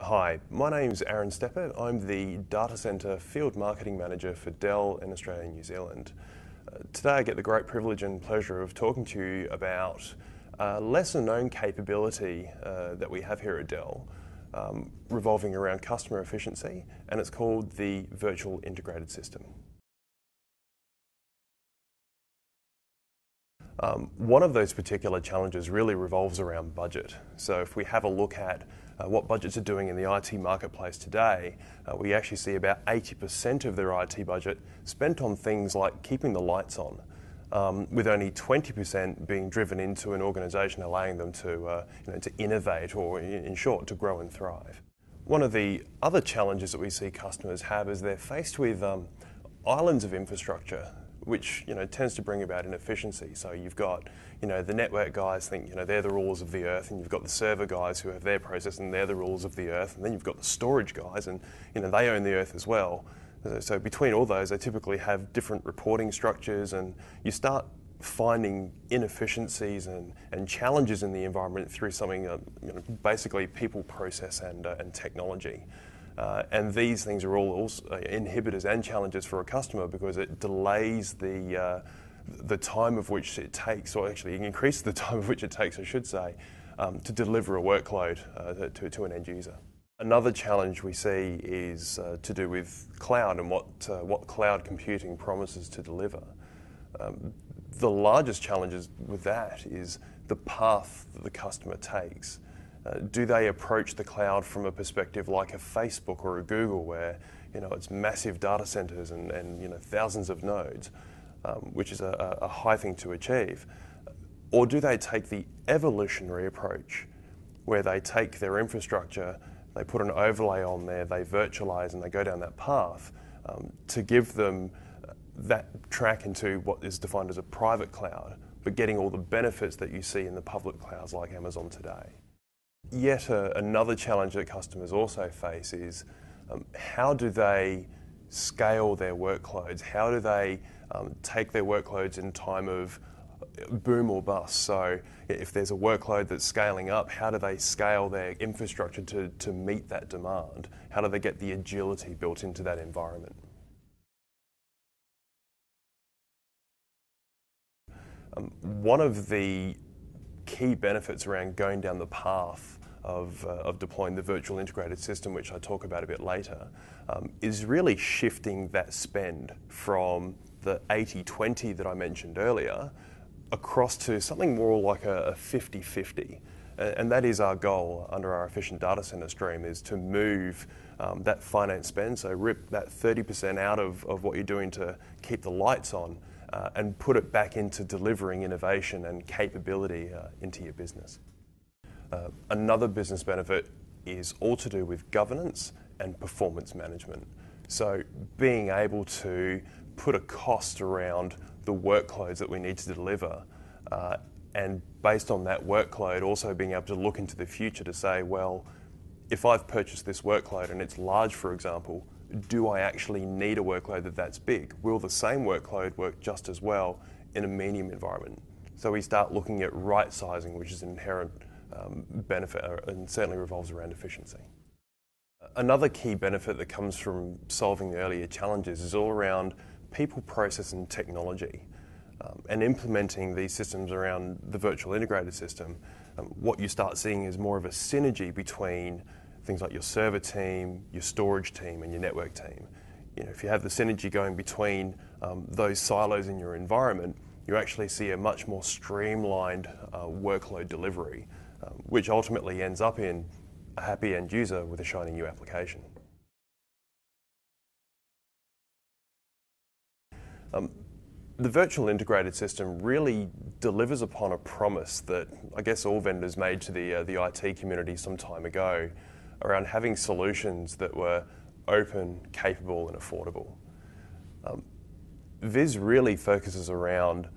Hi, my name's Aaron Steppert. I'm the Data Centre Field Marketing Manager for Dell in Australia and New Zealand. Today I get the great privilege and pleasure of talking to you about a lesser known capability that we have here at Dell, revolving around customer efficiency, and it's called the Virtual Integrated System. One of those particular challenges really revolves around budget. So if we have a look at what budgets are doing in the IT marketplace today, we actually see about 80% of their IT budget spent on things like keeping the lights on, with only 20% being driven into an organisation, allowing them to innovate, or in short, to grow and thrive. One of the other challenges that we see customers have is they're faced with islands of infrastructure, which tends to bring about inefficiency. So you've got the network guys think they're the rulers of the earth, and you've got the server guys who have their process and they're the rulers of the earth, and then you've got the storage guys and they own the earth as well. So between all those, they typically have different reporting structures, and you start finding inefficiencies and challenges in the environment through something basically people, process and technology. And these things are all also inhibitors and challenges for a customer, because it delays the time of which it takes, or actually increases the time of which it takes, I should say, to deliver a workload to an end user. Another challenge we see is to do with cloud and what cloud computing promises to deliver. The largest challenges with that is the path that the customer takes. Do they approach the cloud from a perspective like a Facebook or a Google, where it's massive data centers and thousands of nodes, which is a high thing to achieve? Or do they take the evolutionary approach, where they take their infrastructure, they put an overlay on there, they virtualize, and they go down that path to give them that track into what is defined as a private cloud, but getting all the benefits that you see in the public clouds like Amazon today? Yet another challenge that customers also face is how do they scale their workloads? How do they take their workloads in time of boom or bust? So if there's a workload that's scaling up, how do they scale their infrastructure to meet that demand? How do they get the agility built into that environment? One of the key benefits around going down the path of deploying the virtual integrated system, which I talk about a bit later, is really shifting that spend from the 80-20 that I mentioned earlier across to something more like a 50-50. And that is our goal under our efficient data center stream, is to move that finance spend, so rip that 30% out of what you're doing to keep the lights on, and put it back into delivering innovation and capability into your business. Another business benefit is all to do with governance and performance management. So being able to put a cost around the workloads that we need to deliver, and based on that workload also being able to look into the future to say, well, if I've purchased this workload and it's large, for example, do I actually need a workload that's big? Will the same workload work just as well in a medium environment? So we start looking at right sizing, which is an inherent benefit, and certainly revolves around efficiency. Another key benefit that comes from solving the earlier challenges is all around people, process and technology, and implementing these systems around the virtual integrated system. What you start seeing is more of a synergy between things like your server team, your storage team and your network team. If you have the synergy going between those silos in your environment, you actually see a much more streamlined workload delivery, which ultimately ends up in a happy end user with a shiny new application. The virtual integrated system really delivers upon a promise that I guess all vendors made to the IT community some time ago, around having solutions that were open, capable and affordable. VIS really focuses around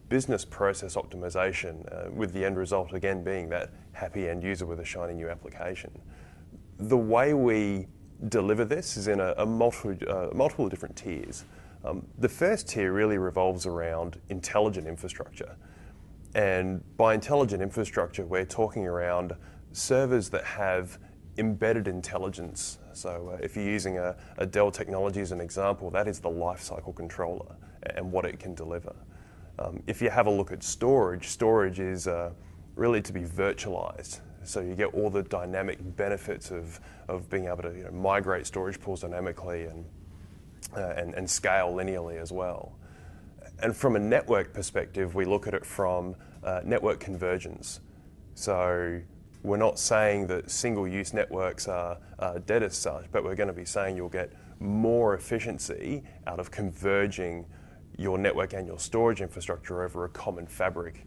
business process optimization, with the end result again being that happy end user with a shiny new application. The way we deliver this is in a multiple different tiers. The first tier really revolves around intelligent infrastructure. And by intelligent infrastructure, we're talking around servers that have embedded intelligence. So if you're using a Dell technology as an example, that is the lifecycle controller and what it can deliver. If you have a look at storage, storage is really to be virtualized. So you get all the dynamic benefits of being able to migrate storage pools dynamically and scale linearly as well. And from a network perspective, we look at it from network convergence. So we're not saying that single-use networks are dead as such, but we're going to be saying you'll get more efficiency out of converging your network and your storage infrastructure over a common fabric.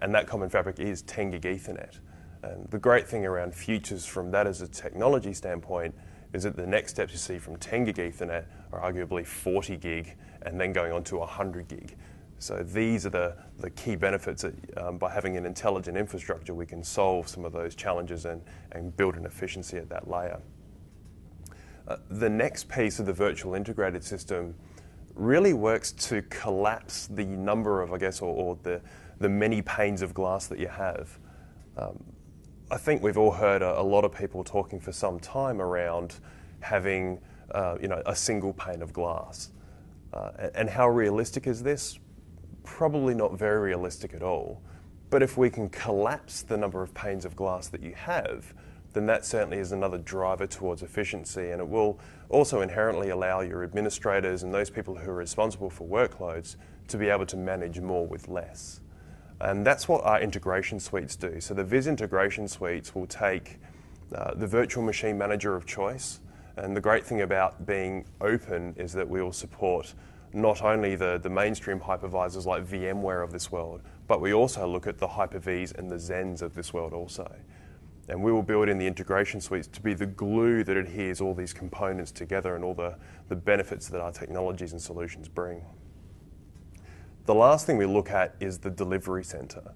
And that common fabric is 10 gig Ethernet. And the great thing around futures from that as a technology standpoint is that the next steps you see from 10 gig Ethernet are arguably 40 gig and then going on to 100 gig. So these are the key benefits that by having an intelligent infrastructure, we can solve some of those challenges and build an efficiency at that layer. The next piece of the virtual integrated system really works to collapse the number of, I guess, or the many panes of glass that you have. I think we've all heard a lot of people talking for some time around having a single pane of glass. And how realistic is this? Probably not very realistic at all. But if we can collapse the number of panes of glass that you have, then that certainly is another driver towards efficiency, and it will also inherently allow your administrators and those people who are responsible for workloads to be able to manage more with less. And that's what our integration suites do. So the VIS integration suites will take the virtual machine manager of choice, and the great thing about being open is that we will support not only the mainstream hypervisors like VMware of this world, but we also look at the Hyper-Vs and the Xens of this world also. And we will build in the integration suites to be the glue that adheres all these components together and all the benefits that our technologies and solutions bring. The last thing we look at is the delivery center.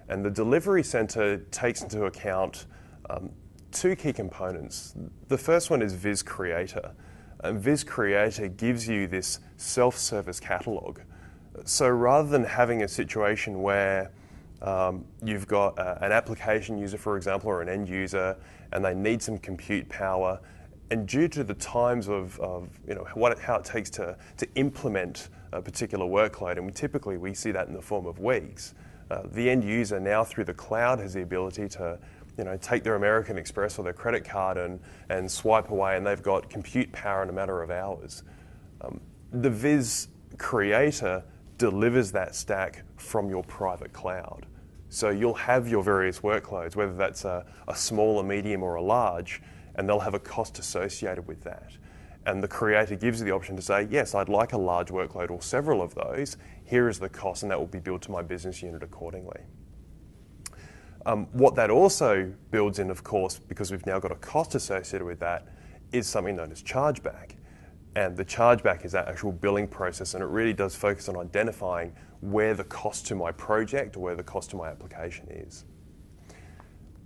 And the delivery center takes into account two key components. The first one is VIS Creator. And VIS Creator gives you this self-service catalog. So rather than having a situation where you've got an application user, for example, or an end user, and they need some compute power, and due to the times of how it takes to implement a particular workload, and typically we see that in the form of weeks, the end user now through the cloud has the ability to take their American Express or their credit card and swipe away, and they've got compute power in a matter of hours. The VIS Creator delivers that stack from your private cloud. So you'll have your various workloads, whether that's a small, a medium, or a large, and they'll have a cost associated with that. And the Creator gives you the option to say, yes, I'd like a large workload or several of those. Here is the cost, and that will be billed to my business unit accordingly. What that also builds in, of course, because we've now got a cost associated with that, is something known as chargeback. And the chargeback is that actual billing process, and it really does focus on identifying where the cost to my project or where the cost to my application is.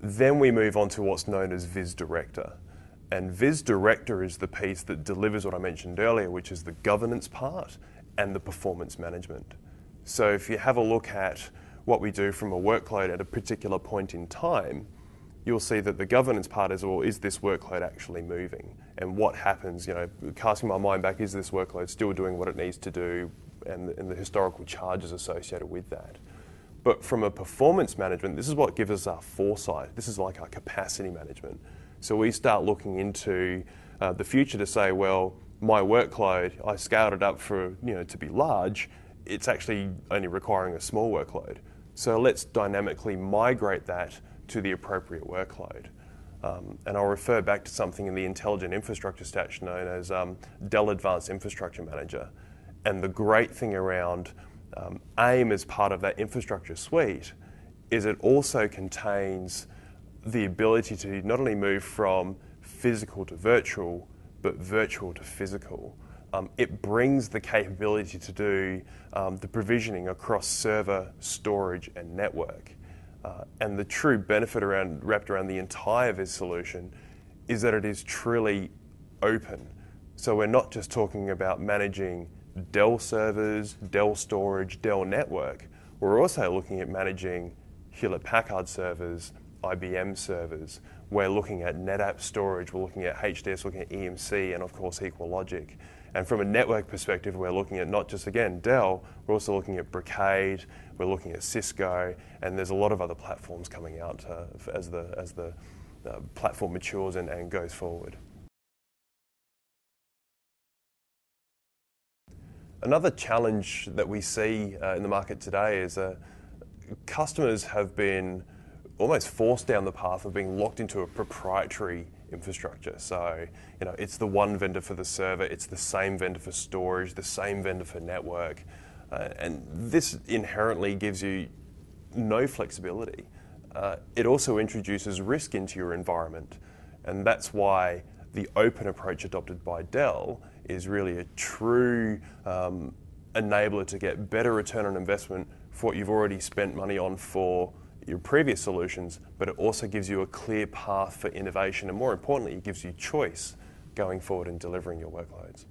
Then we move on to what's known as VIS Director. And VIS Director is the piece that delivers what I mentioned earlier, which is the governance part and the performance management. So if you have a look at what we do from a workload at a particular point in time, you'll see that the governance part is, well, is this workload actually moving? And what happens, casting my mind back, is this workload still doing what it needs to do, and the historical charges associated with that. But from a performance management, this is what gives us our foresight. This is like our capacity management. So we start looking into the future to say, well, my workload, I scaled it up for to be large, it's actually only requiring a small workload. So let's dynamically migrate that to the appropriate workload. And I'll refer back to something in the intelligent infrastructure stack known as DELL Advanced Infrastructure Manager. And the great thing around AIM as part of that infrastructure suite is it also contains the ability to not only move from physical to virtual, but virtual to physical. It brings the capability to do the provisioning across server, storage, and network. And the true benefit wrapped around the entire VIS solution is that it is truly open. So we're not just talking about managing Dell servers, Dell storage, Dell network. We're also looking at managing Hewlett-Packard servers, IBM servers. We're looking at NetApp storage, we're looking at HDS, looking at EMC, and of course EqualLogic. And from a network perspective, we're looking at not just, again, Dell, we're also looking at Brocade, we're looking at Cisco, and there's a lot of other platforms coming out as the platform matures and goes forward. Another challenge that we see in the market today is customers have been almost forced down the path of being locked into a proprietary infrastructure. So, it's the one vendor for the server, it's the same vendor for storage, the same vendor for network, and this inherently gives you no flexibility. It also introduces risk into your environment, and that's why the open approach adopted by Dell is really a true enabler to get better return on investment for what you've already spent money on for your previous solutions, but it also gives you a clear path for innovation, and more importantly, it gives you choice going forward in delivering your workloads.